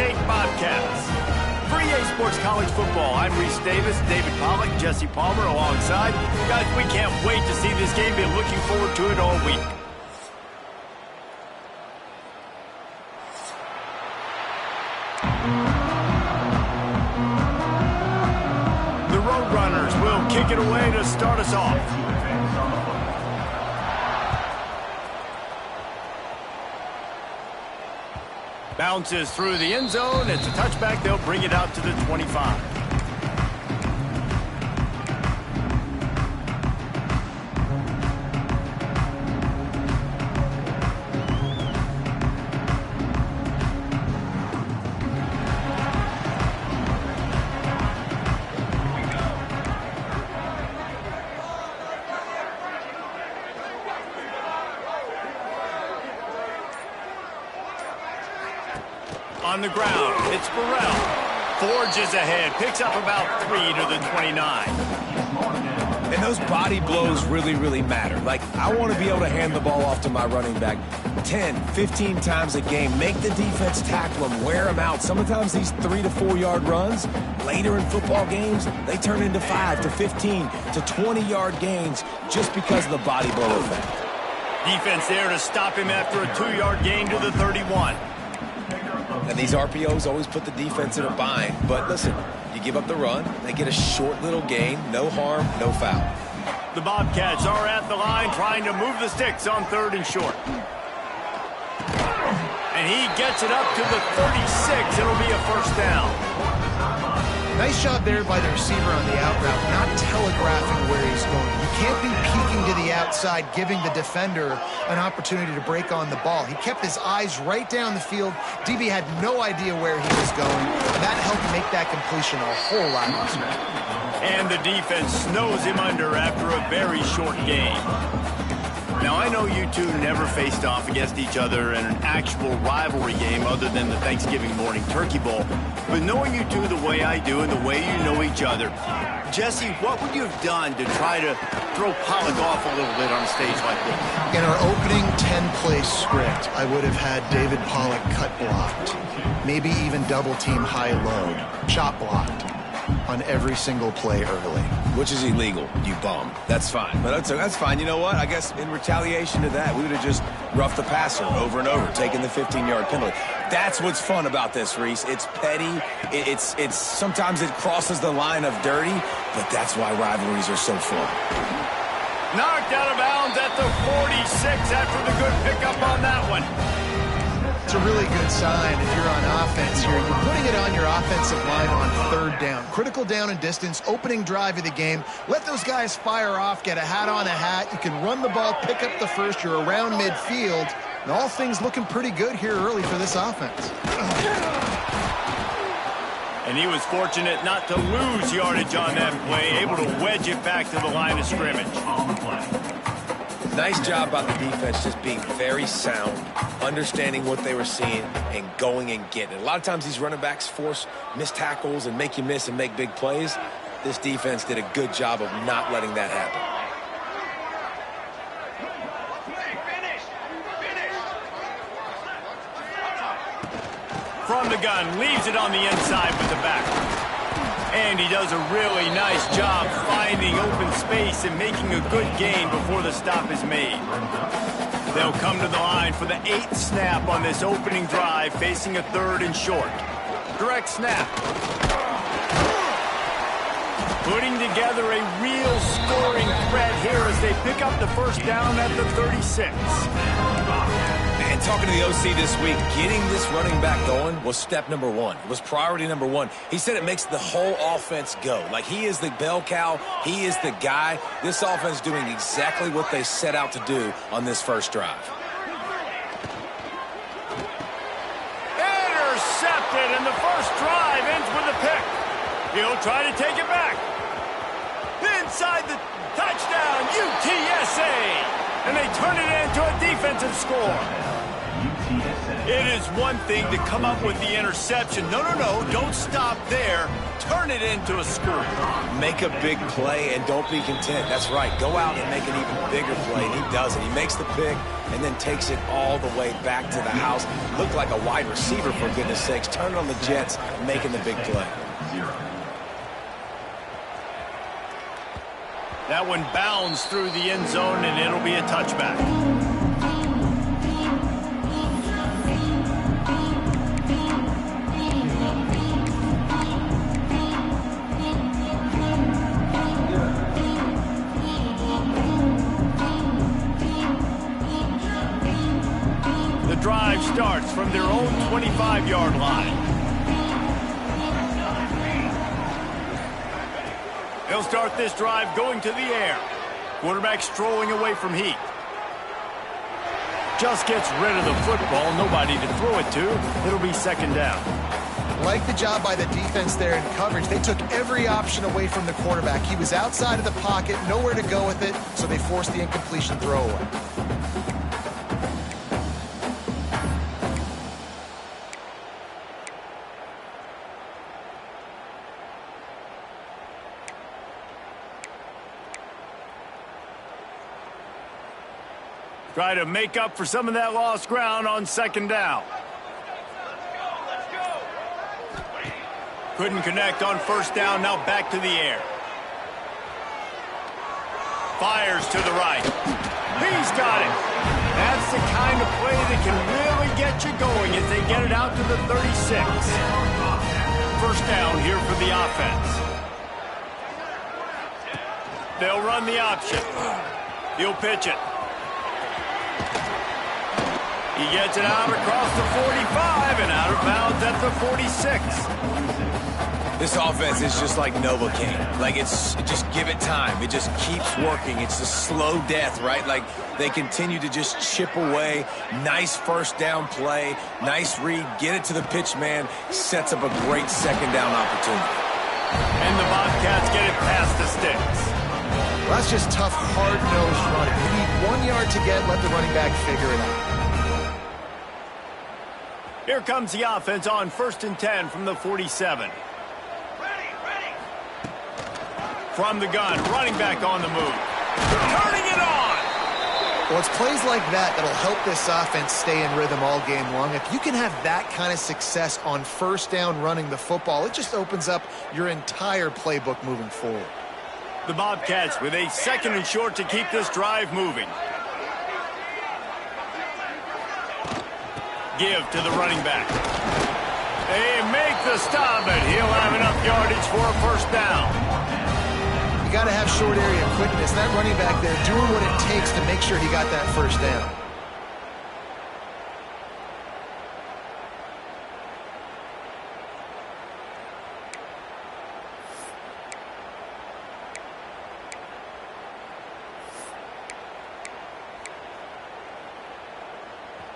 State Bobcats. For EA Sports College Football, I'm Reese Davis, David Pollack, Jesse Palmer alongside. Guys, we can't wait to see this game. Been looking forward to it all week. The Roadrunners will kick it away to start us off. Bounces through the end zone. It's a touchback. They'll bring it out to the 25. On the ground, it's Burrell. Forges ahead, picks up about 3 to the 29. And those body blows really, really matter. Like, I want to be able to hand the ball off to my running back 10, 15 times a game. Make the defense tackle him, wear him out. Sometimes these 3 to 4 yard runs, later in football games, they turn into 5 to 15 to 20 yard gains just because of the body blow effect. Defense there to stop him after a 2-yard gain to the 31. And these RPOs always put the defense in a bind. But listen, you give up the run, they get a short little gain, no harm, no foul. The Bobcats are at the line trying to move the sticks on 3rd and short. And he gets it up to the 36. It'll be a first down. Nice job there by the receiver on the out route, not telegraphing where he's going. You can't be peeking to the outside, giving the defender an opportunity to break on the ball. He kept his eyes right down the field. DB had no idea where he was going. That helped make that completion a whole lot easier. And the defense snows him under after a very short game. Now, I know you two never faced off against each other in an actual rivalry game other than the Thanksgiving morning Turkey Bowl. But knowing you two the way I do and the way you know each other, Jesse, what would you have done to try to throw Pollack off a little bit on a stage like this? In our opening 10-play script, I would have had David Pollack cut blocked, maybe even double-team high-low, chop blocked on every single play early. Which is illegal, you bum. That's fine. But that's fine. You know what? I guess in retaliation to that, we would have just roughed the passer over and over, taking the 15-yard penalty. That's what's fun about this, Reese. It's petty. It's sometimes it crosses the line of dirty, but that's why rivalries are so fun. Knocked out of bounds at the 46 after the good pickup on that one. It's a really good sign if you're on offense here. You're putting it on your offensive line on 3rd down. Critical down and distance, opening drive of the game. Let those guys fire off, get a hat on a hat. You can run the ball, pick up the first. You're around midfield. And all things looking pretty good here early for this offense. And he was fortunate not to lose yardage on that play, able to wedge it back to the line of scrimmage. Nice job by the defense just being very sound, understanding what they were seeing, and going and getting it. A lot of times these running backs force missed tackles and make you miss and make big plays. This defense did a good job of not letting that happen. From the gun, leaves it on the inside with the back. And he does a really nice job finding open space and making a good gain before the stop is made. They'll come to the line for the 8th snap on this opening drive, facing a 3rd and short. Direct snap. Putting together a real scoring threat here as they pick up the first down at the 36. And talking to the OC this week, getting this running back going was step number 1. It was priority number 1. He said it makes the whole offense go. Like, he is the bell cow. He is the guy. This offense doing exactly what they set out to do on this first drive. Intercepted, and the first drive ends with a pick. He'll try to take it back. Inside the touchdown, UTSA. And they turn it into a defensive score. It is one thing to come up with the interception. No, don't stop there. Turn it into a score. Make a big play and don't be content. That's right. Go out and make an even bigger play, and he does it. He makes the pick and then takes it all the way back to the house. Looked like a wide receiver, for goodness sakes. Turning on the Jets, making the big play. That one bounds through the end zone, and it'll be a touchback. The drive starts from their own 25-yard line. They'll start this drive going to the air. Quarterback strolling away from heat. Just gets rid of the football. Nobody to throw it to. It'll be second down. Like the job by the defense there in coverage. They took every option away from the quarterback. He was outside of the pocket, nowhere to go with it, so they forced the incompletion throwaway. Try to make up for some of that lost ground on second down. Couldn't connect on first down, now back to the air. Fires to the right. He's got it. That's the kind of play that can really get you going as they get it out to the 36. First down here for the offense. They'll run the option. He'll pitch it. He gets it out across the 45 and out of bounds at the 46. This offense is just like Novocaine. Like, just give it time. It just keeps working. It's a slow death, right? Like, they continue to just chip away. Nice first down play. Nice read. Get it to the pitch man. Sets up a great second down opportunity. And the Bobcats get it past the sticks. Well, that's just tough, hard-nosed running. You need 1 yard to get, let the running back figure it out. Here comes the offense on 1st and 10 from the 47. From the gun, running back on the move. Turning it on! Well, it's plays like that that'll help this offense stay in rhythm all game long. If you can have that kind of success on first down running the football, it just opens up your entire playbook moving forward. The Bobcats with a 2nd and short to keep this drive moving. Give to the running back. They make the stop, and he'll have enough yardage for a first down. You got to have short area quickness. That running back there doing what it takes to make sure he got that first down.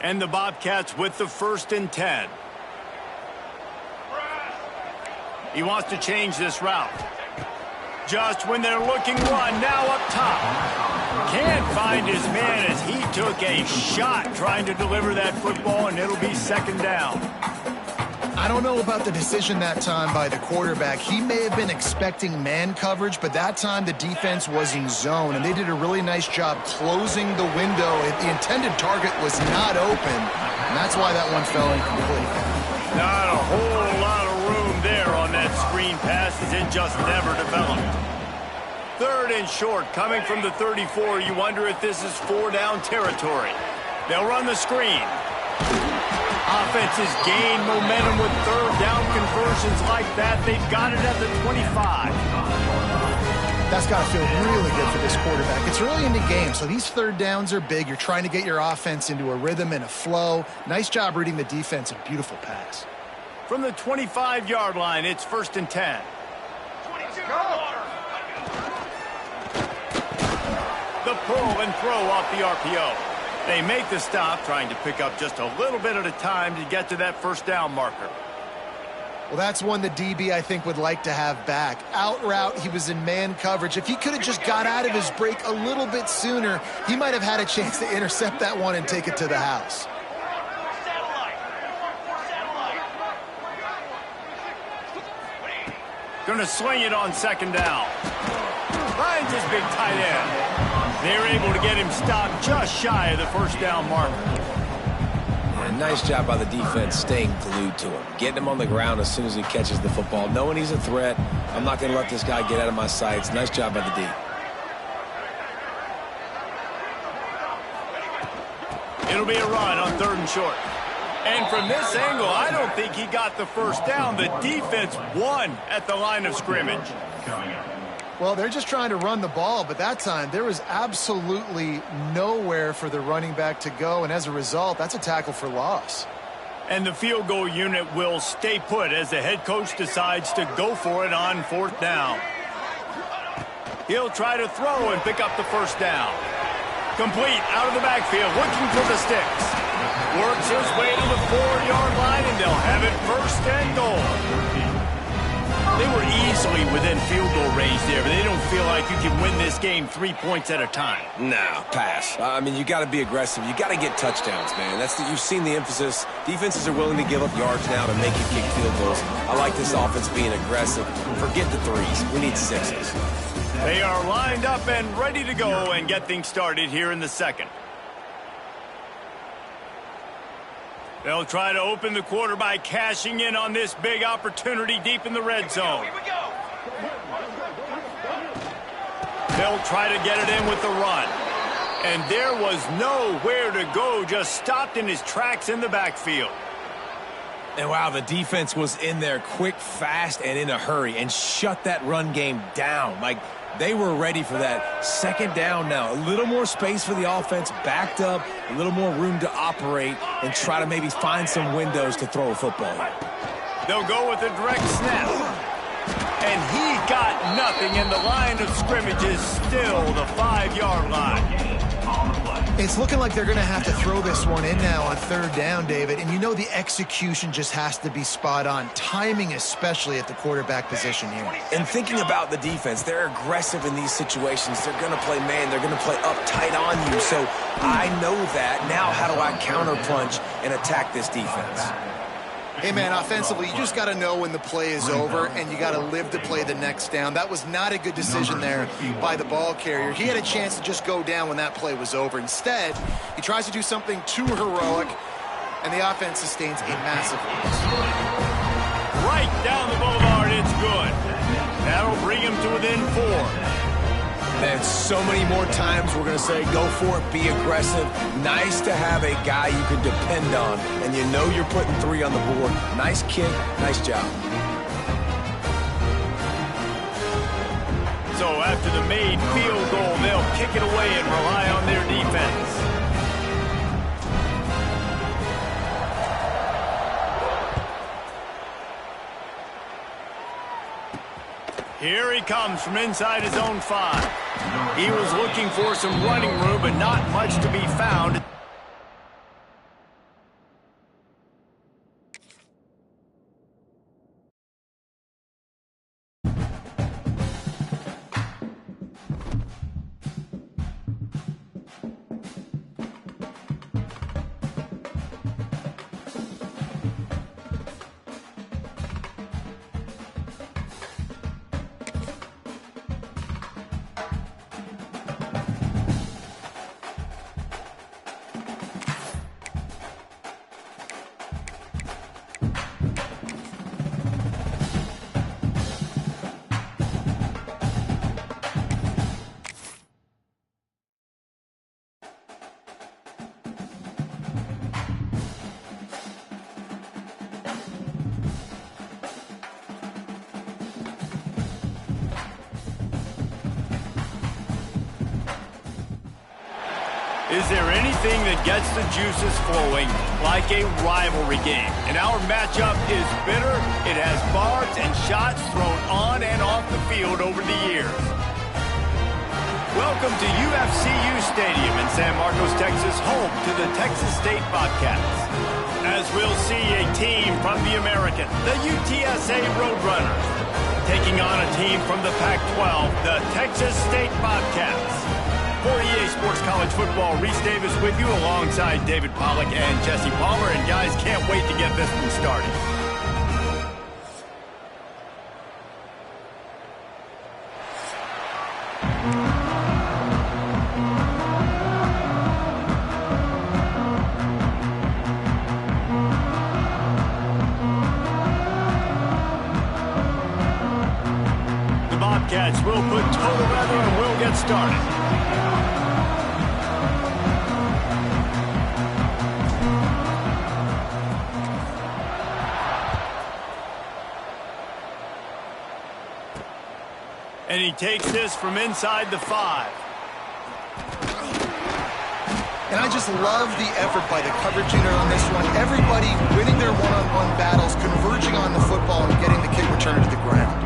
And the Bobcats with the 1st and 10. He wants to change this route. Just when they're looking one, now up top. Can't find his man as he took a shot trying to deliver that football, and it'll be second down. I don't know about the decision that time by the quarterback. He may have been expecting man coverage, but that time the defense was in zone, and they did a really nice job closing the window. The intended target was not open, and that's why that one fell incomplete. Not a whole lot of room there on that screen pass as it just never developed. 3rd and short coming from the 34. You wonder if this is 4-down territory. They'll run the screen. Offenses gain momentum with 3rd down conversions like that. They've got it at the 25. That's got to feel really good for this quarterback. It's early in the game, so these 3rd downs are big. You're trying to get your offense into a rhythm and a flow. Nice job reading the defense. A beautiful pass. From the 25-yard line, it's 1st and 10. The pull and throw off the RPO. They make the stop, trying to pick up just a little bit at a time to get to that first down marker. Well, that's one the DB, I think, would like to have back. Out route, he was in man coverage. If he could have just got out of his break a little bit sooner, he might have had a chance to intercept that one and take it to the house. Going to sling it on second down. Finds his big tight end. They're able to get him stopped just shy of the first down marker. And nice job by the defense staying glued to him. Getting him on the ground as soon as he catches the football. Knowing he's a threat, I'm not going to let this guy get out of my sights. Nice job by the D. It'll be a run on 3rd and short. And from this angle, I don't think he got the first down. The defense won at the line of scrimmage. Well, they're just trying to run the ball, but that time there was absolutely nowhere for the running back to go, and as a result, that's a tackle for loss. And the field goal unit will stay put as the head coach decides to go for it on 4th down. He'll try to throw and pick up the first down. Complete out of the backfield, looking for the sticks. Works his way to the 4-yard line, and they'll have it 1st and goal. They were easily within field goal range there, but they don't feel like you can win this game 3 points at a time. No, pass. I mean, you got to be aggressive. You got to get touchdowns, man. You've seen the emphasis. Defenses are willing to give up yards now to make you kick field goals. I like this offense being aggressive. Forget the 3s. We need 6s. They are lined up and ready to go and get things started here in the 2nd. They'll try to open the quarter by cashing in on this big opportunity deep in the red zone. They'll try to get it in with the run. And there was nowhere to go, just stopped in his tracks in the backfield. And wow, the defense was in there quick, fast, and in a hurry and shut that run game down. Like, they were ready for that. 2nd down now. A little more space for the offense, backed up, a little more room to operate and try to maybe find some windows to throw a football. They'll go with a direct snap. And he got nothing, and the line of scrimmage is still the 5-yard line. It's looking like they're going to have to throw this one in now on 3rd down, David. And you know the execution just has to be spot on. Timing especially at the quarterback position here. And thinking about the defense, they're aggressive in these situations. They're going to play man. They're going to play up tight on you. So I know that. Now how do I counterpunch and attack this defense? Hey, man, offensively, you just got to know when the play is over, and you got to live to play the next down. That was not a good decision there by the ball carrier. He had a chance to just go down when that play was over. Instead, he tries to do something too heroic, and the offense sustains a massive loss. Right down the boulevard, it's good. That'll bring him to within 4. And so many more times we're going to say, go for it, be aggressive. Nice to have a guy you can depend on, and you know you're putting 3 on the board. Nice kick, nice job. So after the made field goal, they'll kick it away and rely on their defense. Here he comes from inside his own 5. He was looking for some running room, but not much to be found. Is there anything that gets the juices flowing like a rivalry game? And our matchup is bitter. It has barbs and shots thrown on and off the field over the years. Welcome to UFCU Stadium in San Marcos, Texas, home to the Texas State Bobcats. As we'll see a team from the American, the UTSA Roadrunners, taking on a team from the Pac-12, the Texas State Bobcats. For EA Sports College Football, Reese Davis with you alongside David Pollack and Jesse Palmer. And guys, can't wait to get this one started. Wildcats will put total weather and we'll get started. And he takes this from inside the 5. And I just love the effort by the coverage unit on this one. Everybody winning their one-on-one battles, converging on the football, and getting the kick return to the ground.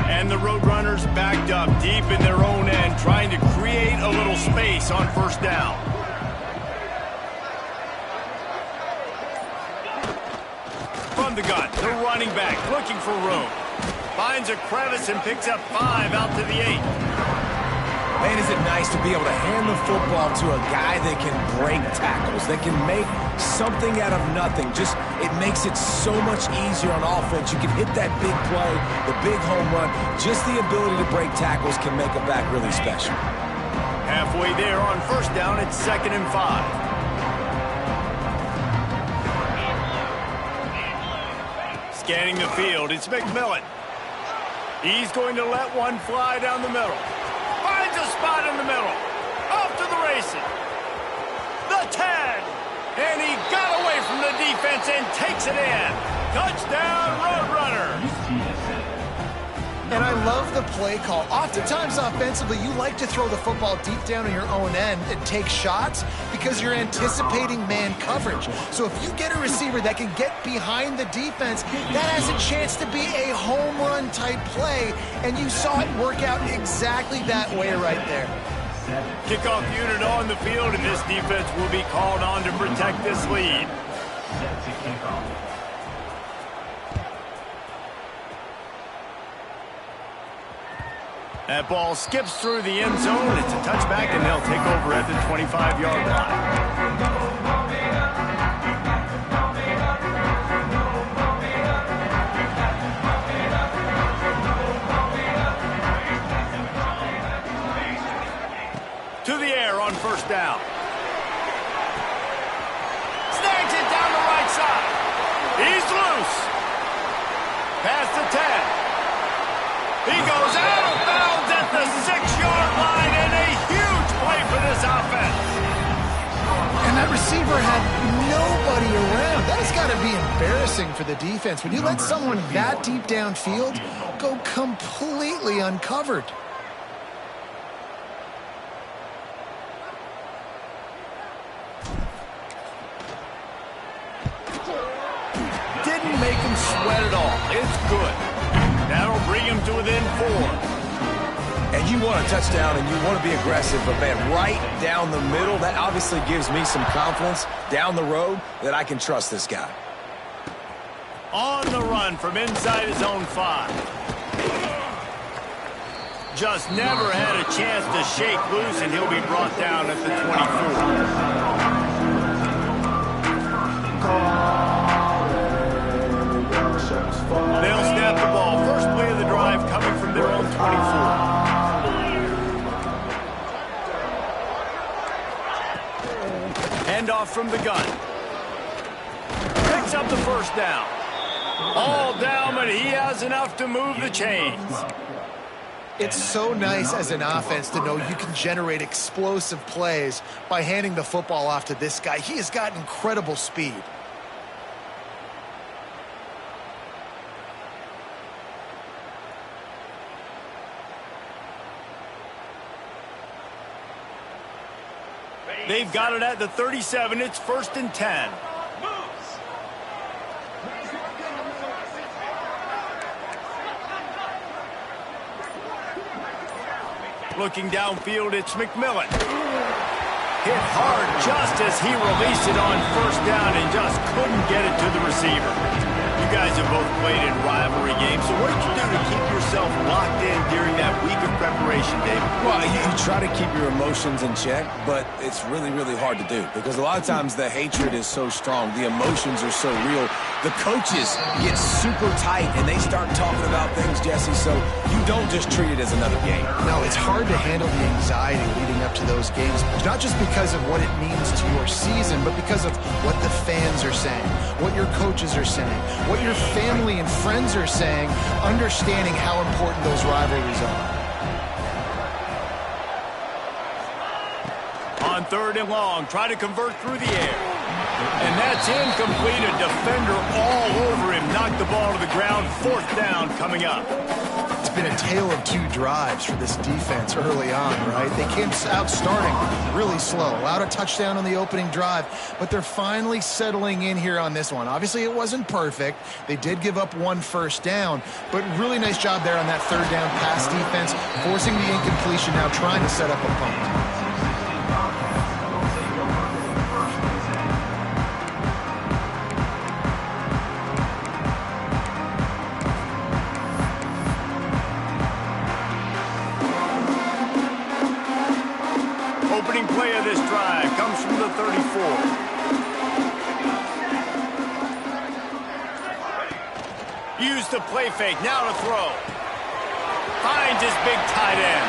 And the Roadrunners backed up deep in their own end, trying to create a little space on first down. From the gun, the running back looking for room. Finds a crevice and picks up 5 out to the 8. Man, is it nice to be able to hand the football to a guy that can break tackles, that can make something out of nothing. It makes it so much easier on offense. You can hit that big play, the big home run. Just the ability to break tackles can make a back really special. Halfway there on first down, it's 2nd and 5. Scanning the field, it's McMillan. He's going to let one fly down the middle. Finds a spot in the middle. Off to the races. The 10. And he got away from the defense and takes it in. Touchdown, Roadrunners. And I love the play call. Oftentimes offensively, you like to throw the football deep down in your own end and take shots because you're anticipating man coverage. So if you get a receiver that can get behind the defense, that has a chance to be a home run type play. And you saw it work out exactly that way right there. Kickoff unit on the field, and this defense will be called on to protect this lead. Set to kick off. That ball skips through the end zone. It's a touchback, and they'll take over at the 25-yard line. To the air on first down. Snags it down the right side. He's loose. Past the 10. He goes out of bounds at the 6-yard line, and a huge play for this offense. And that receiver had nobody around. That has got to be embarrassing for the defense. When you let someone that deep downfield go completely uncovered. Didn't make him sweat at all. It's good. That'll bring him to within 4. And you want a touchdown and you want to be aggressive, but man, right down the middle, that obviously gives me some confidence down the road that I can trust this guy. On the run from inside his own 5. Just never had a chance to shake loose, and he'll be brought down at the 24. They'll snap the ball. First play of the drive coming from their own 24. Handoff from the gun. Picks up the first down. All down, but he has enough to move the chains. It's so nice as an offense to know you can generate explosive plays by handing the football off to this guy. He has got incredible speed. They've got it at the 37. It's 1st and 10. Looking downfield, it's McMillan. Hit hard just as he released it on first down and just couldn't get it to the receiver. You guys have both played in rivalry games, so what did you do to keep yourself locked in during that week of preparation, David? Well, you try to keep your emotions in check, but it's really, really hard to do because a lot of times the hatred is so strong, the emotions are so real. The coaches get super tight and they start talking about things, Jesse, so you don't just treat it as another game. No, it's hard to handle the anxiety leading up to those games, not just because of what it means to your season, but because of what the fans are saying, what your coaches are saying, what your family and friends are saying, understanding how important those rivalries are. On 3rd and long, try to convert through the air. And that's incomplete. A defender all over him. Knocked the ball to the ground. 4th down coming up. It's been a tale of 2 drives for this defense early on, right? They came out starting really slow, allowed a touchdown on the opening drive, but they're finally settling in here on this one. Obviously, it wasn't perfect. They did give up 1 first down, but really nice job there on that 3rd down pass defense, forcing the incompletion, now trying to set up a punt. Opening play of this drive comes from the 34. Use the play fake, now to throw. Finds his big tight end.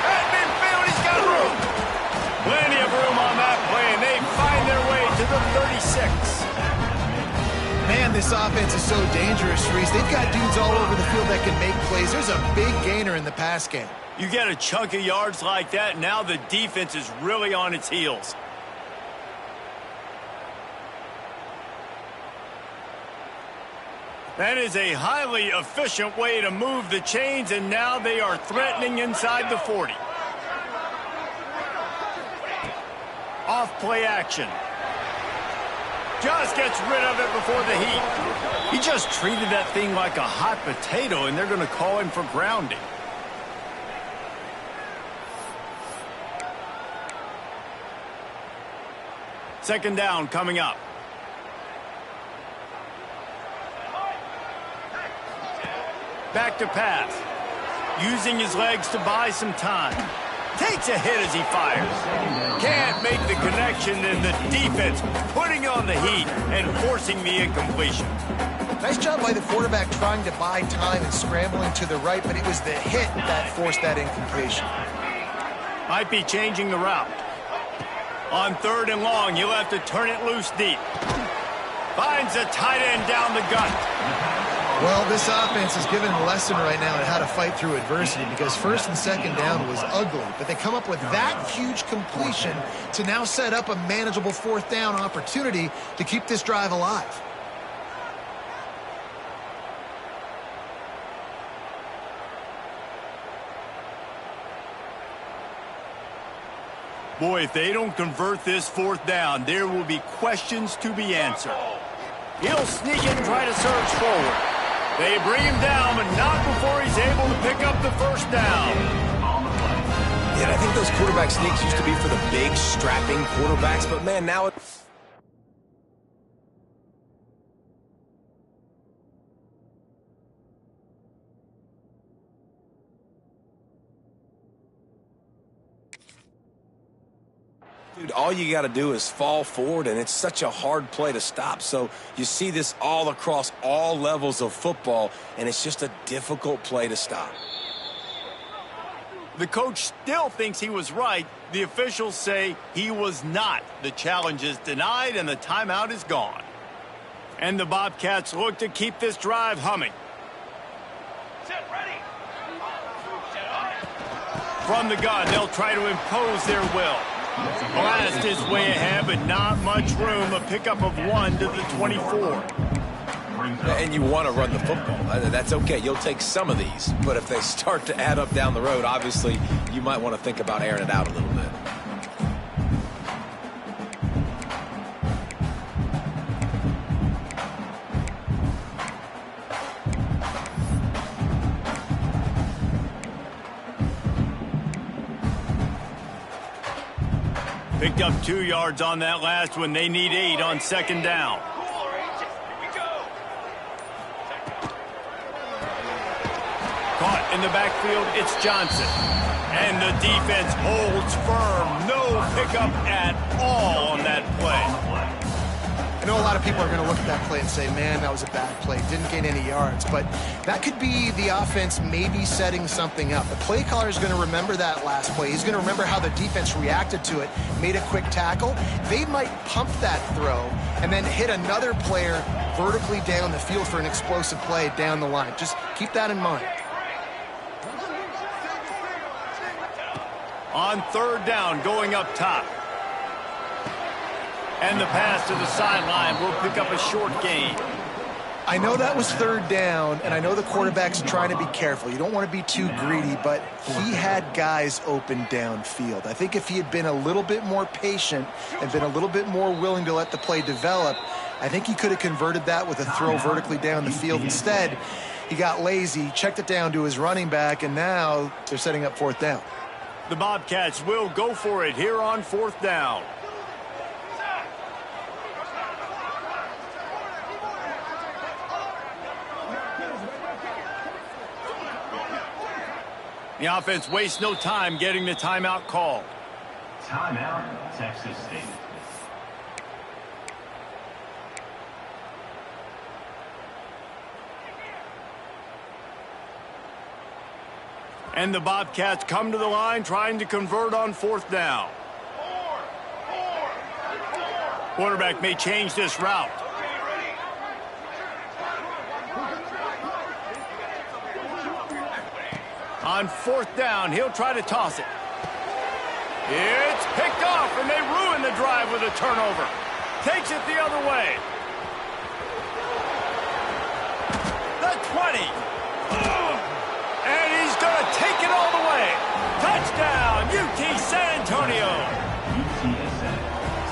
At midfield, he's got room. Plenty of room on that play, and they find their way to the 36. Man, this offense is so dangerous, Reese. They've got dudes all over the field that can make plays. There's a big gainer in the pass game. You get a chunk of yards like that, now the defense is really on its heels. That is a highly efficient way to move the chains, and now they are threatening inside the 40. Off play action. Just gets rid of it before the heat. He just treated that thing like a hot potato, and they're going to call him for grounding. Second down coming up. Back to pass. Using his legs to buy some time. Takes a hit as he fires. Can't make the connection, and the defense putting on the heat and forcing the incompletion. Nice job by the quarterback trying to buy time and scrambling to the right, but it was the hit that forced that incompletion. Might be changing the route. On 3rd and long, you'll have to turn it loose deep. Finds a tight end down the gut. Well, this offense is giving a lesson right now on how to fight through adversity because 1st and 2nd down was ugly, but they come up with that huge completion to now set up a manageable 4th down opportunity to keep this drive alive. Boy, if they don't convert this 4th down, there will be questions to be answered. He'll sneak in and try to surge forward. They bring him down, but not before he's able to pick up the 1st down. Yeah, I think those quarterback sneaks used to be for the big, strapping quarterbacks, but man, now it's... Dude, all you got to do is fall forward, and it's such a hard play to stop. So you see this all across all levels of football, and it's just a difficult play to stop. The coach still thinks he was right. The officials say he was not. The challenge is denied, and the timeout is gone. And the Bobcats look to keep this drive humming. Set ready. From the gun, they'll try to impose their will. Blast his way ahead, but not much room. A pickup of 1 to the 24. And you want to run the football. That's okay. You'll take some of these. But if they start to add up down the road, obviously, you might want to think about airing it out a little bit. Picked up 2 yards on that last one. They need 8 on 2nd down. In the backfield, it's Johnson. And the defense holds firm. No pickup at all on that play. I know a lot of people are going to look at that play and say, man, that was a bad play. Didn't gain any yards. But that could be the offense maybe setting something up. The play caller is going to remember that last play. He's going to remember how the defense reacted to it, made a quick tackle. They might pump that throw and then hit another player vertically down the field for an explosive play down the line. Just keep that in mind. On third down, going up top. And the pass to the sideline will pick up a short gain. I know that was third down, and I know the quarterback's trying to be careful. You don't want to be too greedy, but he had guys open downfield. I think if he had been a little bit more patient and been a little bit more willing to let the play develop, I think he could have converted that with a throw vertically down the field. Instead, he got lazy, checked it down to his running back, and now they're setting up fourth down. The Bobcats will go for it here on fourth down. The offense wastes no time getting the timeout called. Timeout, Texas State. And the Bobcats come to the line trying to convert on fourth down. Quarterback may change this route. On fourth down, he'll try to toss it. It's picked off, and they ruin the drive with a turnover. Takes it the other way. The 20. And he's going to take it all the way. Touchdown, UT San Antonio.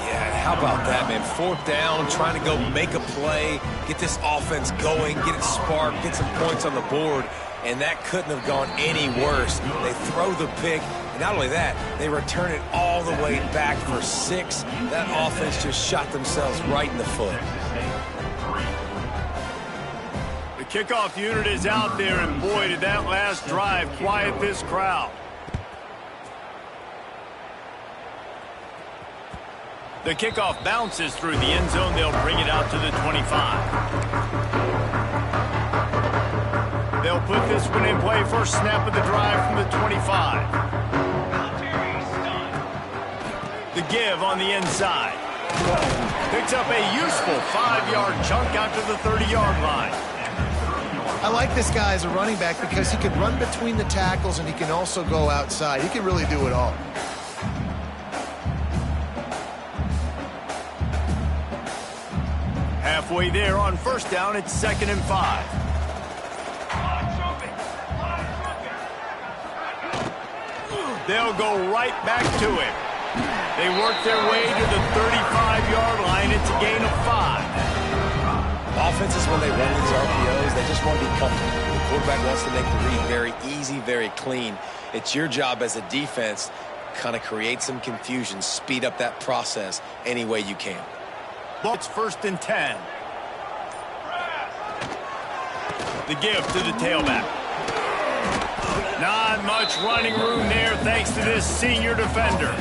Yeah, how about that, man? Fourth down, trying to go make a play, get this offense going, get it sparked, get some points on the board. And that couldn't have gone any worse. They throw the pick, and not only that, they return it all the way back for 6. That offense just shot themselves right in the foot. The kickoff unit is out there, and boy, did that last drive quiet this crowd. The kickoff bounces through the end zone. They'll bring it out to the 25. They'll put this one in play. First snap of the drive from the 25. The give on the inside. Picks up a useful 5-yard chunk out to the 30-yard line. I like this guy as a running back because he can run between the tackles and he can also go outside. He can really do it all. Halfway there on first down, it's 2nd and 5. They'll go right back to it. They work their way to the 35-yard line. It's a gain of 5. Offenses, when they run these RPOs, they just want to be comfortable. The quarterback wants to make the read very easy, very clean. It's your job as a defense to kind of create some confusion, speed up that process any way you can. But it's 1st and 10. The give to the tailback. Not much running room there thanks to this senior defender.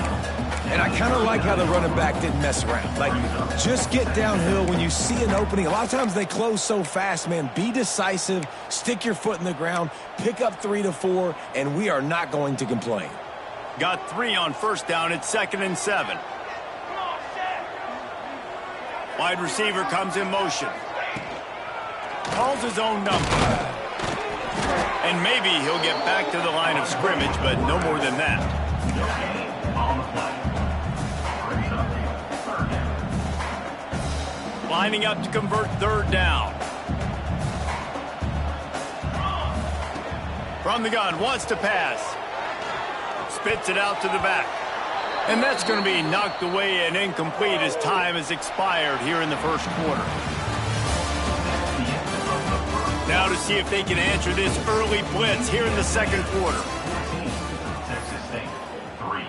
And I kind of like how the running back didn't mess around. Like, just get downhill when you see an opening. A lot of times they close so fast, man. Be decisive, stick your foot in the ground, pick up 3 to 4, and we are not going to complain. Got 3 on first down. It's 2nd and 7. Wide receiver comes in motion. Calls his own number. And maybe he'll get back to the line of scrimmage, but no more than that. Lining up to convert third down. From the gun, wants to pass. Spits it out to the back. And that's going to be knocked away and incomplete as time has expired here in the first quarter. Now to see if they can answer this early blitz here in the second quarter. Texas State, 3.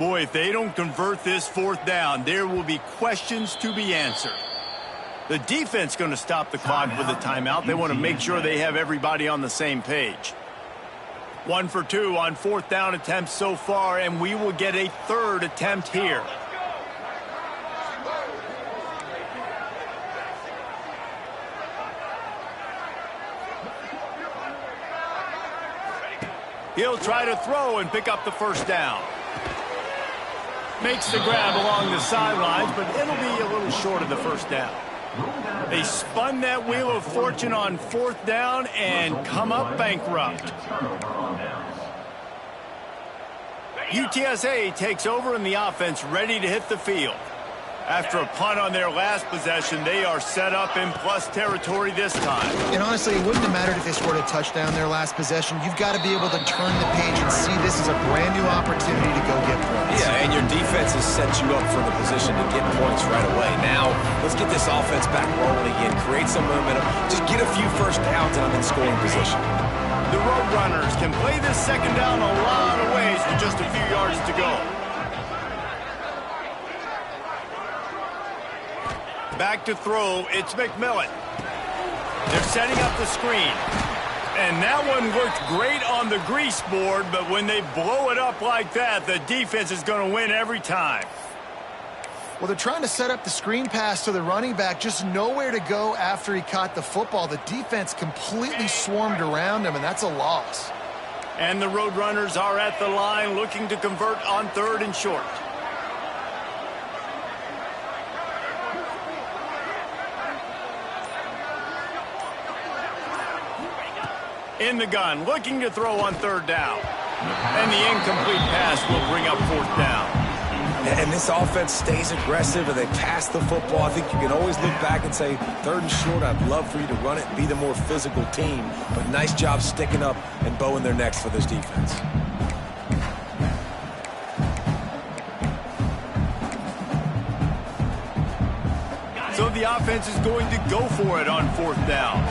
Boy, if they don't convert this fourth down, there will be questions to be answered. The defense going to stop the clock with a timeout. They want to make sure they have everybody on the same page. 1 for 2 on 4th down attempts so far, and we will get a 3rd attempt here. He'll try to throw and pick up the 1st down. Makes the grab along the sidelines, but it'll be a little short of the 1st down. They spun that wheel of fortune on 4th down and come up bankrupt. UTSA takes over in the offense, ready to hit the field. After a punt on their last possession, they are set up in plus territory this time. And honestly, it wouldn't have mattered if they scored a touchdown their last possession. You've got to be able to turn the page and see this as a brand new opportunity to go get points. Yeah, and your defense has set you up for the position to get points right away. Now, let's get this offense back rolling again, create some momentum, just get a few 1st downs and I'm in scoring position. The Roadrunners can play this 2nd down a lot of ways with just a few yards to go. Back to throw, it's McMillan. They're setting up the screen. And that one worked great on the grease board, but when they blow it up like that, the defense is going to win every time. Well, they're trying to set up the screen pass to the running back, just nowhere to go after he caught the football. The defense completely swarmed around him, and that's a loss. And the Roadrunners are at the line looking to convert on 3rd and short. In the gun, looking to throw on 3rd down. And the incomplete pass will bring up 4th down. And this offense stays aggressive and they pass the football. I think you can always look back and say, 3rd and short, I'd love for you to run it and be the more physical team. But nice job sticking up and bowing their necks for this defense. So the offense is going to go for it on 4th down.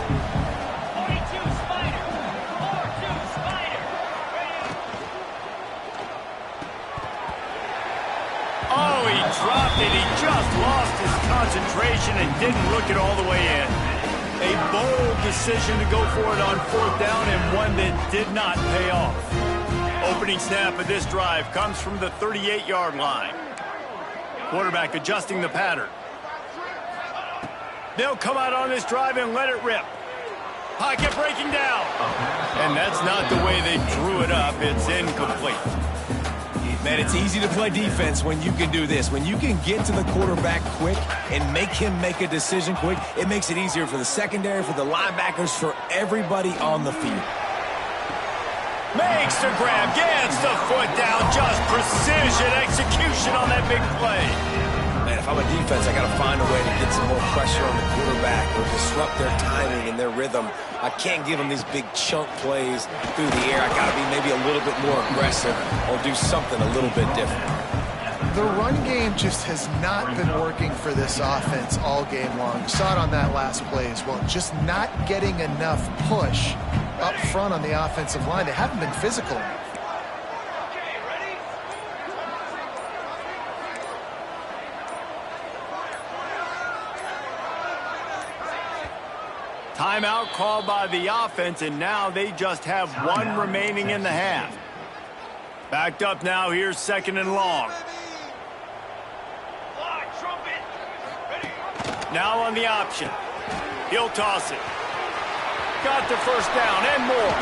Oh, he dropped it. He just lost his concentration and didn't look it all the way in. A bold decision to go for it on 4th down and one that did not pay off. Opening snap of this drive comes from the 38-yard line. Quarterback adjusting the pattern. They'll come out on this drive and let it rip. Pocket breaking down. And that's not the way they drew it up. It's incomplete. Man, it's easy to play defense when you can do this. When you can get to the quarterback quick and make him make a decision quick, it makes it easier for the secondary, for the linebackers, for everybody on the field. Makes the grab, gets the foot down, just precision execution on that big play. Man, if I'm a defense, I got to find a way to get some more pressure on the quarterback or disrupt their timing and their rhythm. I can't give them these big chunk plays through the air. I got to be maybe a little bit more aggressive or do something a little bit different. The run game just has not been working for this offense all game long. You saw it on that last play as well. Just not getting enough push up front on the offensive line. They haven't been physical enough. Timeout called by the offense, and now they just have one remaining in the half. Backed up now, here's 2nd and long. Now on the option. He'll toss it. Got the 1st down and more.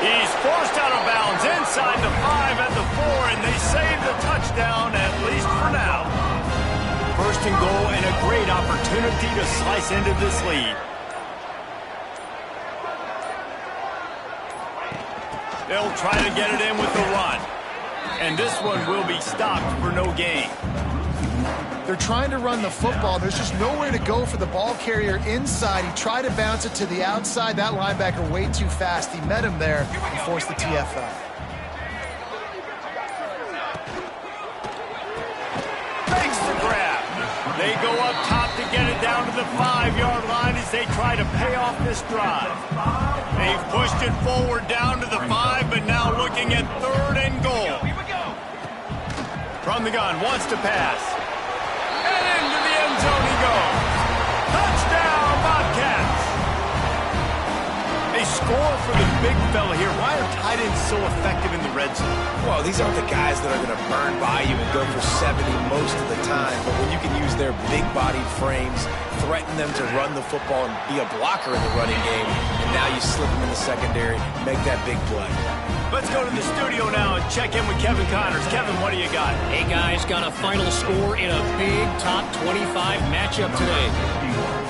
He's forced out of bounds inside the 5 at the 4, and they save the touchdown, at least for now. 1st and goal and a great opportunity to slice into this lead. They'll try to get it in with the run. And this one will be stopped for no gain. They're trying to run the football. There's just nowhere to go for the ball carrier inside. He tried to bounce it to the outside. That linebacker way too fast. He met him there and forced the TFL. Makes the grab. They go up top to get it down to the 5-yard line as they try to pay off this drive. They've pushed it forward down to the 5, but now looking at 3rd and goal. From the gun, wants to pass. And into the end zone he goes. score for the big fella here. Why are tight ends so effective in the red zone? Well, these aren't the guys that are going to burn by you and go for 70 most of the time. But when you can use their big-bodied frames, threaten them to run the football and be a blocker in the running game, and now you slip them in the secondary, make that big play. Let's go to the studio now and check in with Kevin Connors. Kevin, what do you got? Hey, guys, got a final score in a big top 25 matchup today.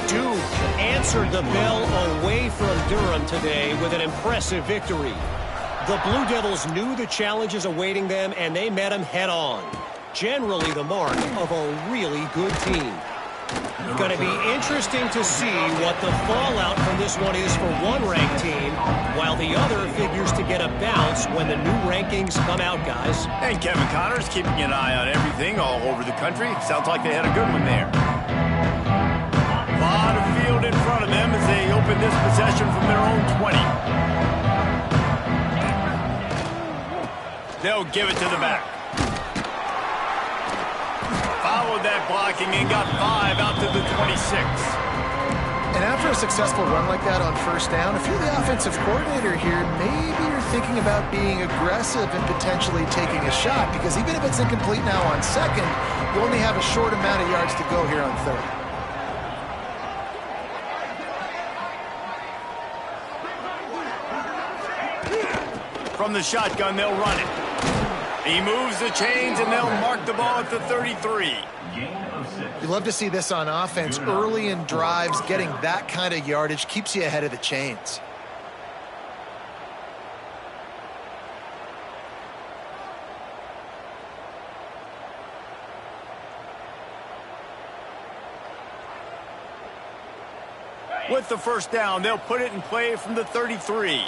Duke answered the bell away from Durham today with an impressive victory. The Blue Devils knew the challenges awaiting them, and they met them head-on. Generally the mark of a really good team. Going to be interesting to see what the fallout from this one is for one ranked team, while the other figures to get a bounce when the new rankings come out, guys. And Kevin Connors keeping an eye on everything all over the country. Sounds like they had a good one there. A lot of field in front of them as they open this possession from their own 20. They'll give it to the back. Followed that blocking and got 5 out to the 26. And after a successful run like that on first down, if you're the offensive coordinator here, maybe you're thinking about being aggressive and potentially taking a shot, because even if it's incomplete now on second, you only have a short amount of yards to go here on third. From the shotgun, they'll run it. He moves the chains, and they'll mark the ball at the 33. You love to see this on offense. Early in drives, getting that kind of yardage keeps you ahead of the chains. With the first down, they'll put it in play from the 33.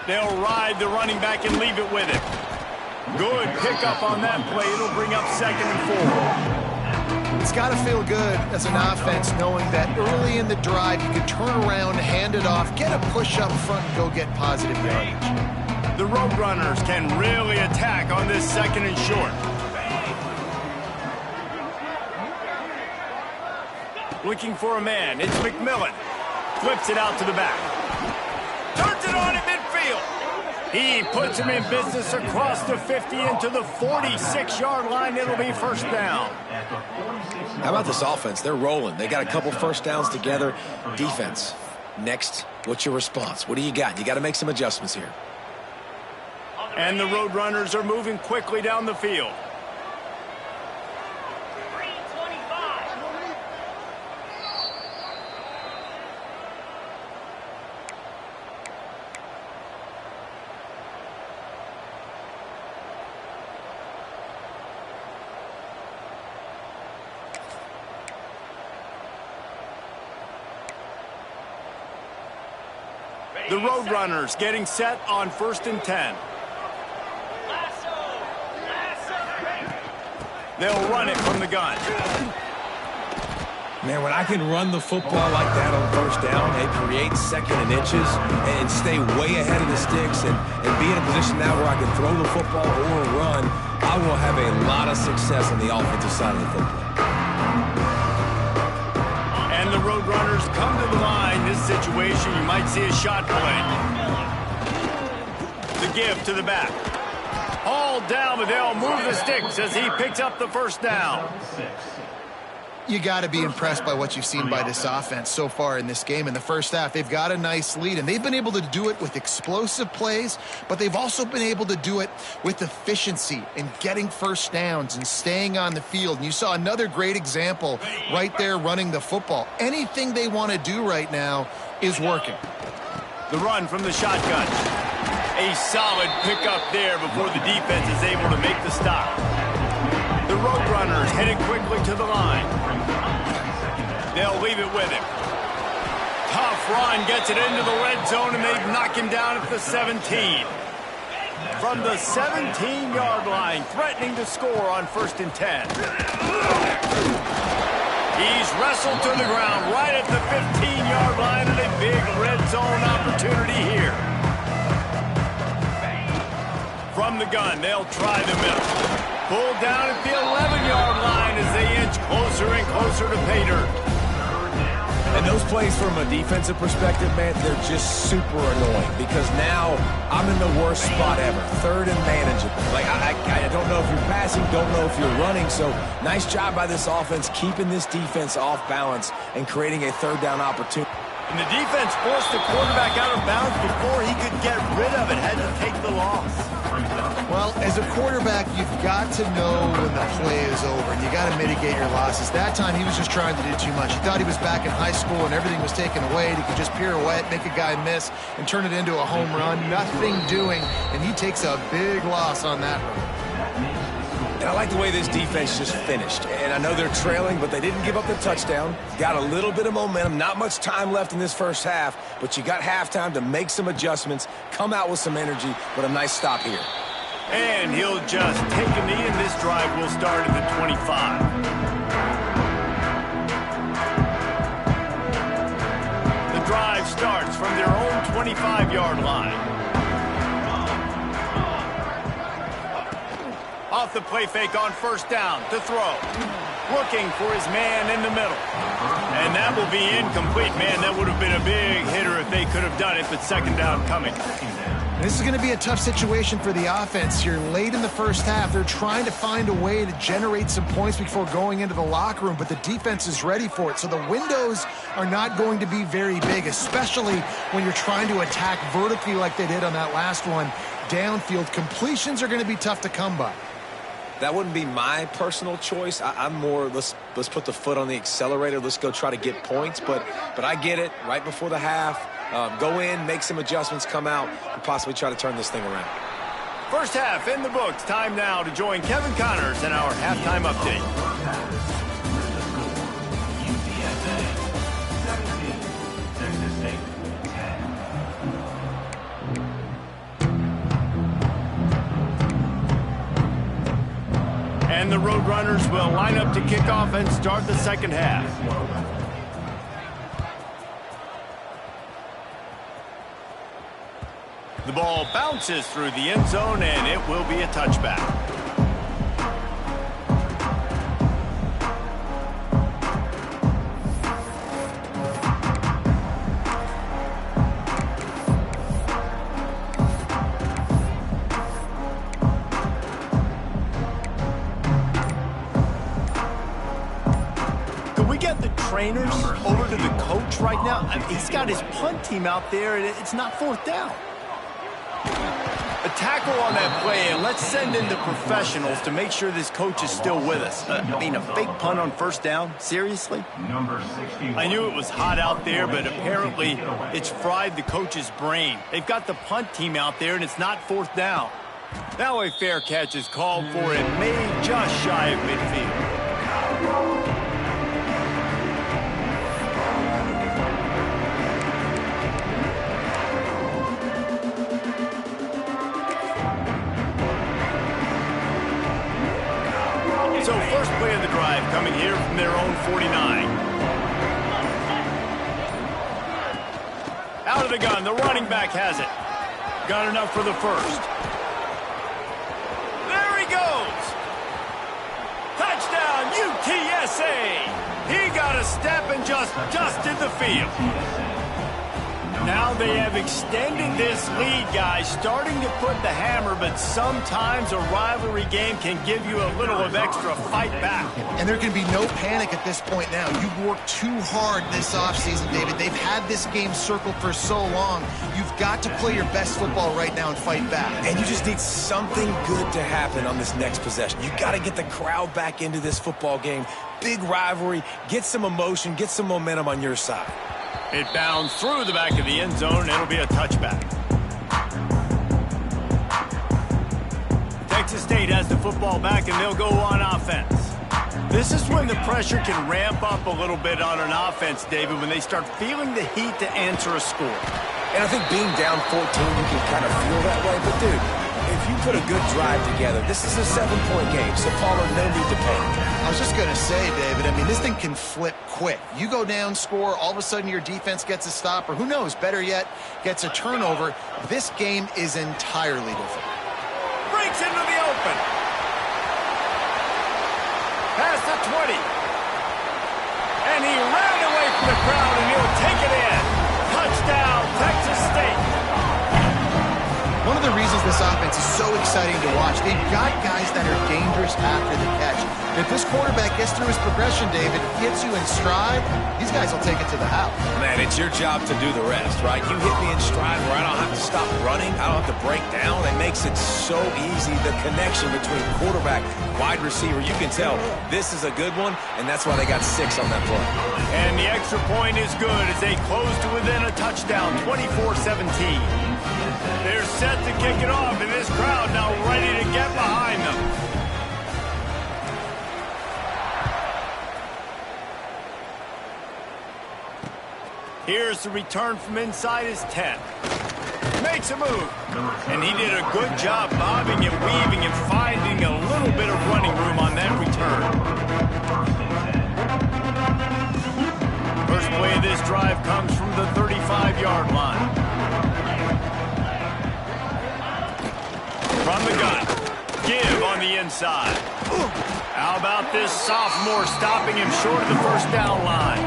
They'll ride the running back and leave it with him. Good pickup on that play. It'll bring up 2nd and 4. It's got to feel good as an offense knowing that early in the drive you can turn around, hand it off, get a push up front, and go get positive yardage. The Roadrunners can really attack on this 2nd and short. Looking for a man. It's McMillan. Flips it out to the back. Turns it on at midfield. He puts him in business across the 50 into the 46-yard line. It'll be first down. How about this offense? They're rolling. They got a couple first downs together. Defense. Next, what's your response? What do you got? You got to make some adjustments here. And the Roadrunners are moving quickly down the field. The Roadrunners getting set on 1st and 10. They'll run it from the gun. Man, when I can run the football like that on first down, they create 2nd and inches and stay way ahead of the sticks and be in a position now where I can throw the football or run, I will have a lot of success on the offensive side of the football. And the Roadrunners come to the line. This situation, you might see a shot play. The give to the back. All down, but they'll move the sticks as he picks up the first down. You got to be impressed by what you've seen by this offense so far in this game. In the first half, they've got a nice lead, and they've been able to do it with explosive plays, but they've also been able to do it with efficiency and getting first downs and staying on the field. And you saw another great example right there running the football. Anything they want to do right now is working. The run from the shotgun. A solid pickup there before the defense is able to make the stop. The Roadrunners headed quickly to the line. They'll leave it with him. Tough run, gets it into the red zone, and they knock him down at the 17. From the 17-yard line, threatening to score on 1st and 10. He's wrestled to the ground right at the 15-yard line, and a big red zone opportunity here. From the gun, they'll try the middle. Pulled down at the 11-yard line as they inch closer and closer to pay dirt. And those plays from a defensive perspective, man, they're just super annoying because now I'm in the worst spot ever. Third and manageable. Like, I don't know if you're passing, don't know if you're running. So nice job by this offense keeping this defense off balance and creating a third down opportunity. And the defense forced the quarterback out of bounds before he could get rid of it. Had to take the loss. Well, as a quarterback, you've got to know when the play is over, and you got to mitigate your losses. That time, he was just trying to do too much. He thought he was back in high school and everything was taken away. He could just pirouette, make a guy miss, and turn it into a home run. Nothing doing, and he takes a big loss on that run. And I like the way this defense just finished. And I know they're trailing, but they didn't give up the touchdown. Got a little bit of momentum. Not much time left in this first half, but you got halftime to make some adjustments, come out with some energy, but a nice stop here. And he'll just take a knee, and this drive will start at the 25. The drive starts from their own 25-yard line. Off the play fake on first down to throw. Looking for his man in the middle. And that will be incomplete. Man, that would have been a big hitter if they could have done it, but second down coming. This is going to be a tough situation for the offense here. Late in the first half, they're trying to find a way to generate some points before going into the locker room, but the defense is ready for it. So the windows are not going to be very big, especially when you're trying to attack vertically like they did on that last one. Downfield completions are going to be tough to come by. That wouldn't be my personal choice. I'm more, let's put the foot on the accelerator. Let's go try to get points. But I get it. Right before the half, go in, make some adjustments, come out, and possibly try to turn this thing around. First half in the books. Time now to join Kevin Connors in our halftime update. And the Roadrunners will line up to kick off and start the second half. The ball bounces through the end zone, and it will be a touchback. Trainers over to the coach right now. I mean, he's got his punt team out there, and it's not fourth down. A tackle on that play, and let's send in the professionals to make sure this coach is still with us. I mean, a fake punt on first down? Seriously? I knew it was hot out there, but apparently it's fried the coach's brain. They've got the punt team out there, and it's not fourth down. Now a fair catch is called for and made just shy of midfield. So first play of the drive coming here from their own 49. Out of the gun, the running back has it. Got enough for the first. There he goes. Touchdown, UTSA. He got a step and just dusted the field. Now they have extended this lead, guys, starting to put the hammer, but sometimes a rivalry game can give you a little of extra fight back. And there can be no panic at this point now. You've worked too hard this offseason, David. They've had this game circled for so long. You've got to play your best football right now and fight back. And you just need something good to happen on this next possession. You got to get the crowd back into this football game. Big rivalry, get some emotion, get some momentum on your side. It bounds through the back of the end zone. It'll be a touchback. Texas State has the football back, and they'll go on offense. This is when the pressure can ramp up a little bit on an offense, David, when they start feeling the heat to answer a score. And I think being down 14, you can kind of feel that way. But, dude, if you put a good drive together, this is a 7-point game, so Pollard, no need to panic. I was just going to say, David, I mean, this thing can flip quick. You go down, score, all of a sudden your defense gets a stop, or who knows, better yet, gets a turnover. This game is entirely different. Breaks into the open. past the 20. And he ran away from the crowd, and he'll take it in. Touchdown, Texas State. One of the reasons this offense is so exciting to watch, they've got guys that are dangerous after the catch. And if this quarterback gets through his progression, David, gets you in stride, these guys will take it to the house. Man, it's your job to do the rest, right? You hit me in stride where I don't have to stop running. I don't have to break down. It makes it so easy, the connection between quarterback, wide receiver. You can tell this is a good one, and that's why they got 6 on that play. And the extra point is good as they close to within a touchdown, 24-17. They're set to kick it off, and this crowd now ready to get behind them. Here's the return from inside his 10. Makes a move. And he did a good job bobbing and weaving and finding a little bit of running room on that return. First play of this drive comes from the 35-yard line. From the gun. Give on the inside. How about this sophomore stopping him short of the first down line?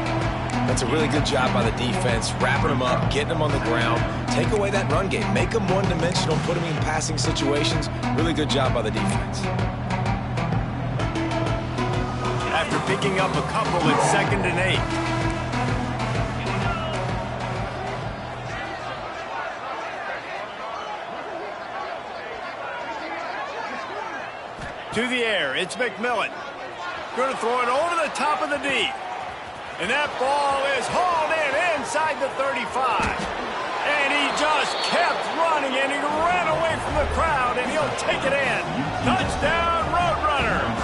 That's a really good job by the defense, wrapping them up, getting them on the ground. Take away that run game. Make them one-dimensional, put them in passing situations. Really good job by the defense. After picking up a couple, it's 2nd and 8. To the air, it's McMillan. Going to throw it over the top of the D. And that ball is hauled in inside the 35. And he just kept running, and he ran away from the crowd, and he'll take it in. Touchdown, Roadrunners.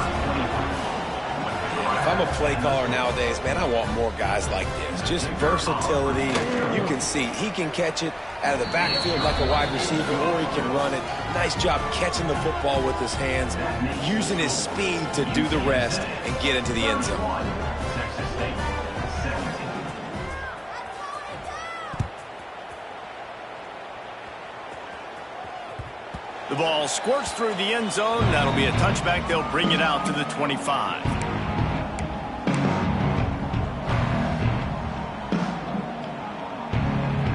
If I'm a play caller nowadays, man, I want more guys like this. Just versatility. You can see he can catch it out of the backfield like a wide receiver, or he can run it. Nice job catching the football with his hands, using his speed to do the rest and get into the end zone. The ball squirts through the end zone. That'll be a touchback. They'll bring it out to the 25.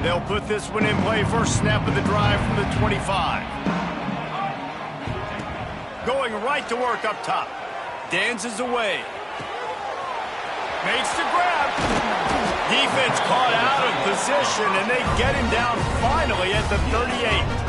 They'll put this one in play. First snap of the drive from the 25. Going right to work up top. Dances away. Makes the grab. Defense caught out of position, and they get him down finally at the 38.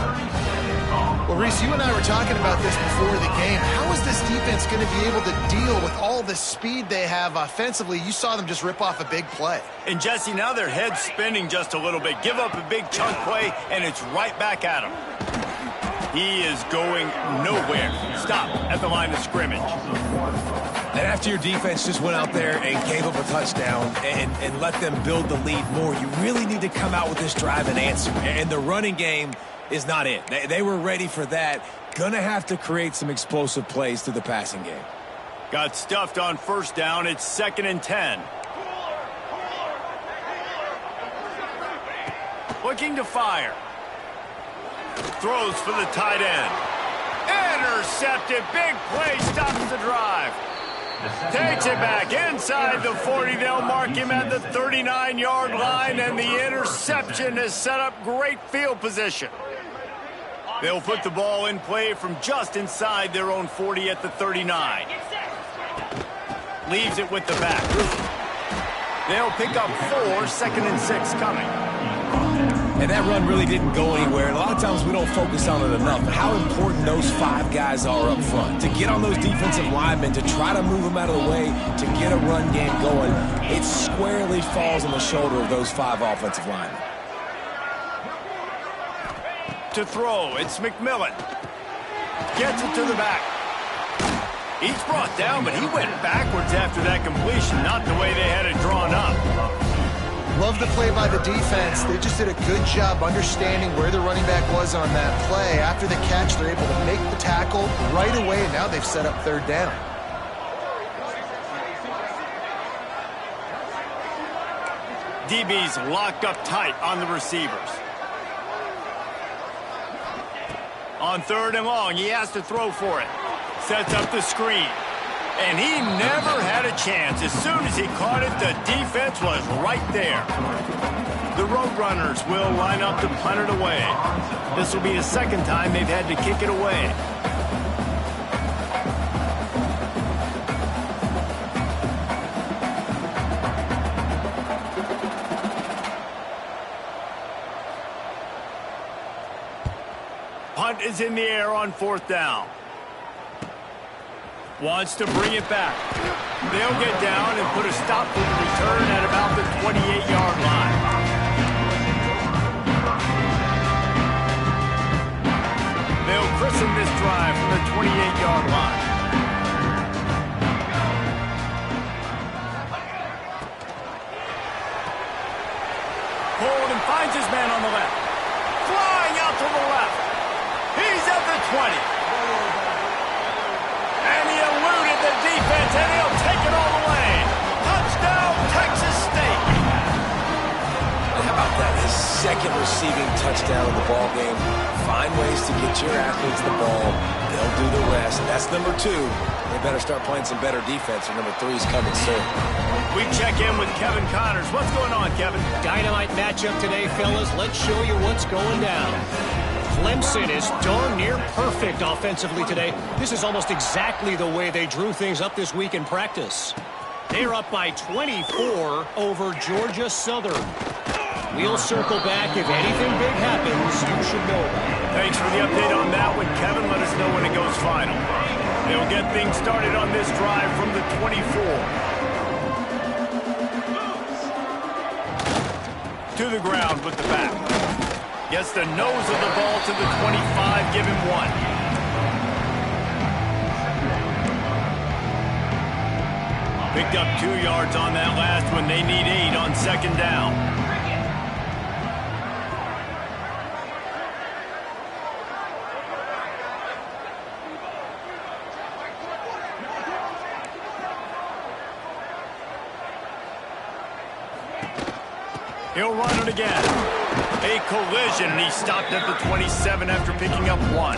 Well, Reese, you and I were talking about this before the game. How is this defense going to be able to deal with all the speed they have offensively? You saw them just rip off a big play. And, Jesse, now their head's spinning just a little bit. Give up a big chunk play, and it's right back at him. He is going nowhere. Stop at the line of scrimmage. And after your defense just went out there and gave up a touchdown and let them build the lead more, you really need to come out with this drive and answer. And the running game is not it. They were ready for that. Gonna have to create some explosive plays through the passing game. Got stuffed on first down. It's 2nd and 10. Looking to fire. Throws for the tight end. Intercepted. Big play. Stops the drive. Takes it back inside the 40. They'll mark him at the 39-yard line, and the interception has set up great field position. They'll put the ball in play from just inside their own 40 at the 39. Leaves it with the back. They'll pick up 4, 2nd and 6 coming. And that run really didn't go anywhere. And a lot of times we don't focus on it enough. How important those 5 guys are up front. To get on those defensive linemen, to try to move them out of the way, to get a run game going, it squarely falls on the shoulder of those 5 offensive linemen. To throw, it's McMillan. Gets it to the back. He's brought down, but he went backwards after that completion, not the way they had it drawn up. Love the play by the defense. They just did a good job understanding where the running back was on that play. After the catch, they're able to make the tackle right away, and now they've set up 3rd down. DB's locked up tight on the receivers. On 3rd and long, he has to throw for it. Sets up the screen. And he never had a chance. As soon as he caught it, the defense was right there. The Roadrunners will line up to punt it away. This will be the second time they've had to kick it away. Punt is in the air on 4th down. Wants to bring it back. They'll get down and put a stop to the return at about the 28-yard line. They'll christen this drive from the 28-yard line. Holden finds his man on the left. Flying out to the left. He's at the 20. And he eluded the defense, and he'll take it all the way. Touchdown, Texas State. How about that? His second receiving touchdown of the ball game. Find ways to get your athletes the ball. They'll do the rest. That's number 2. They better start playing some better defense, or number 3's coming soon. We check in with Kevin Connors. What's going on, Kevin? Dynamite matchup today, fellas. Let's show you what's going down. Clemson is darn near perfect offensively today. This is almost exactly the way they drew things up this week in practice. They're up by 24 over Georgia Southern. We'll circle back. If anything big happens, you should know about it. Thanks for the update on that one, Kevin. Let us know when it goes final. They'll get things started on this drive from the 24. To the ground with the back. Gets the nose of the ball to the 25, give him 1. Picked up 2 yards on that last one. They need 8 on 2nd down. He'll run it again. A collision, and he stopped at the 27 after picking up 1.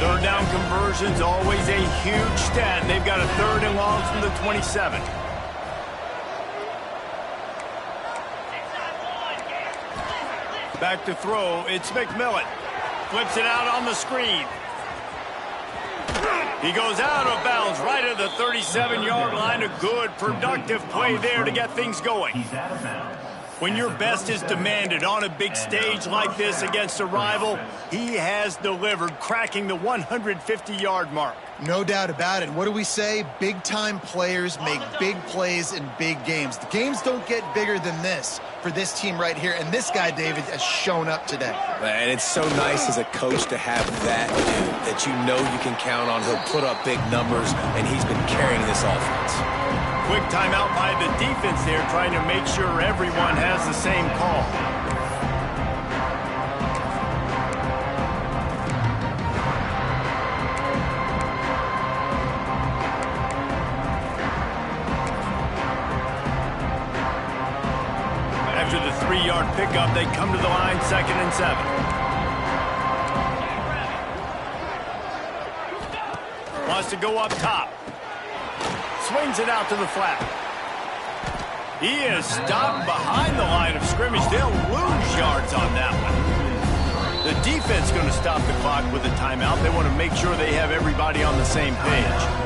Third down conversion's always a huge stat, and they've got a 3rd and long from the 27. Back to throw, it's McMillan. Flips it out on the screen. He goes out of bounds right at the 37-yard line. A good, productive play there to get things going. He's out of bounds. When your best is demanded on a big stage like this against a rival, he has delivered, cracking the 150-yard mark. No doubt about it. What do we say? Big-time players make big plays in big games. The games don't get bigger than this for this team right here, and this guy, David, has shown up today. And it's so nice as a coach to have that dude that you know you can count on. He'll put up big numbers, and he's been carrying this offense. Quick timeout by the defense there, trying to make sure everyone has the same call. After the 3-yard pickup, they come to the line, 2nd and 7. Wants to go up top. Swings it out to the flat. He is stopped behind the line of scrimmage. They'll lose yards on that one. The defense going to stop the clock with a timeout. They want to make sure they have everybody on the same page.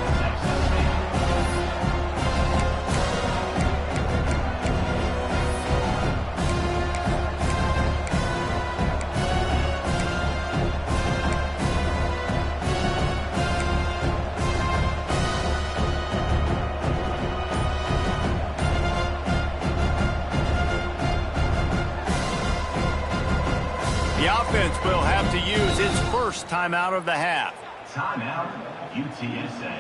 The offense will have to use its first timeout of the half. Timeout, UTSA.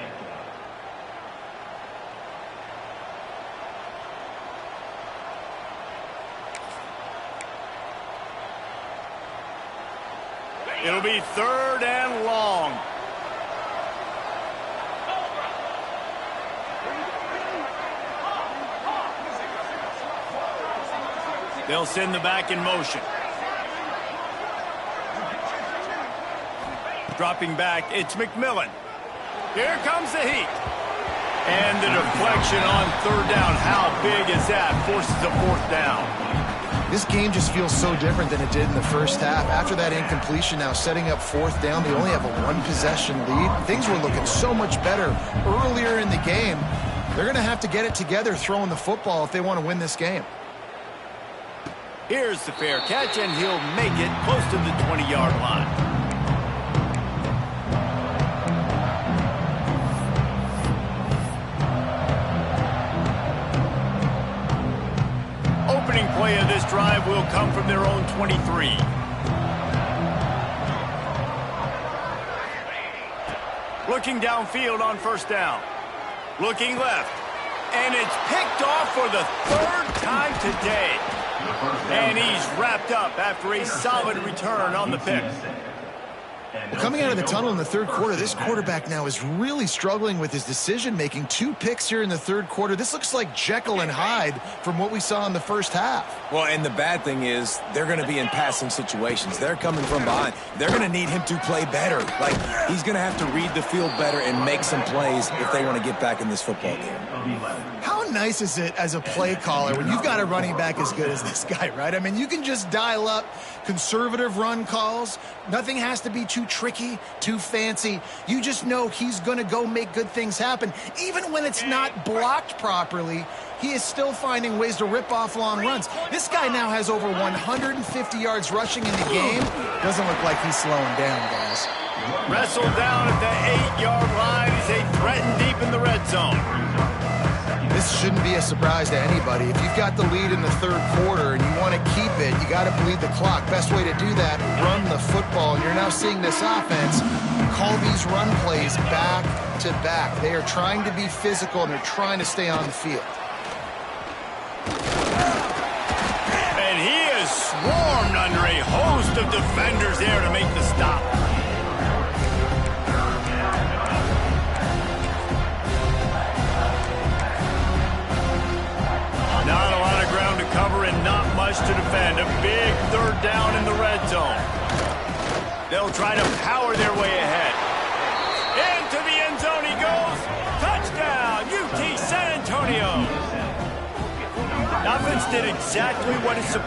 It'll be 3rd and long. They'll send the back in motion. Dropping back, it's McMillan. Here comes the heat. And the deflection on third down. How big is that? Forces a fourth down. This game just feels so different than it did in the first half. After that incompletion, now setting up fourth down, they only have a one-possession lead. Things were looking so much better earlier in the game. They're going to have to get it together throwing the football if they want to win this game. Here's the fair catch, and he'll make it close to the 20-yard line. Opening play of this drive will come from their own 23. Looking downfield on first down. Looking left. And it's picked off for the third time today. And he's wrapped up after a solid return on the pick. Well, coming out of the tunnel in the third quarter, this quarterback now is really struggling with his decision-making. 2 picks here in the third quarter. This looks like Jekyll and Hyde from what we saw in the first half. Well, and the bad thing is they're going to be in passing situations. They're coming from behind. They're going to need him to play better. Like, he's going to have to read the field better and make some plays if they want to get back in this football game. How nice is it as a play caller when you've got a running back as good as this guy, right? I mean, you can just dial up conservative run calls. Nothing has to be too tricky, too fancy. You just know he's going to go make good things happen. Even when it's not blocked properly, he is still finding ways to rip off long runs. This guy now has over 150 yards rushing in the game. Doesn't look like he's slowing down, guys. Wrestled down at the 8-yard line as they threaten deep in the red zone. This shouldn't be a surprise to anybody. If you've got the lead in the third quarter and you want to keep it, you got to bleed the clock. Best way to do that, run the football. And you're now seeing this offense call these run plays back to back. They are trying to be physical and they're trying to stay on the field. And he is swarmed under a host of defenders there to make the stop. Not a lot of ground to cover and not much to defend. A big third down in the red zone. They'll try to power their way ahead. Into the end zone he goes. Touchdown, UT San Antonio. Offense did exactly what it's supposed to.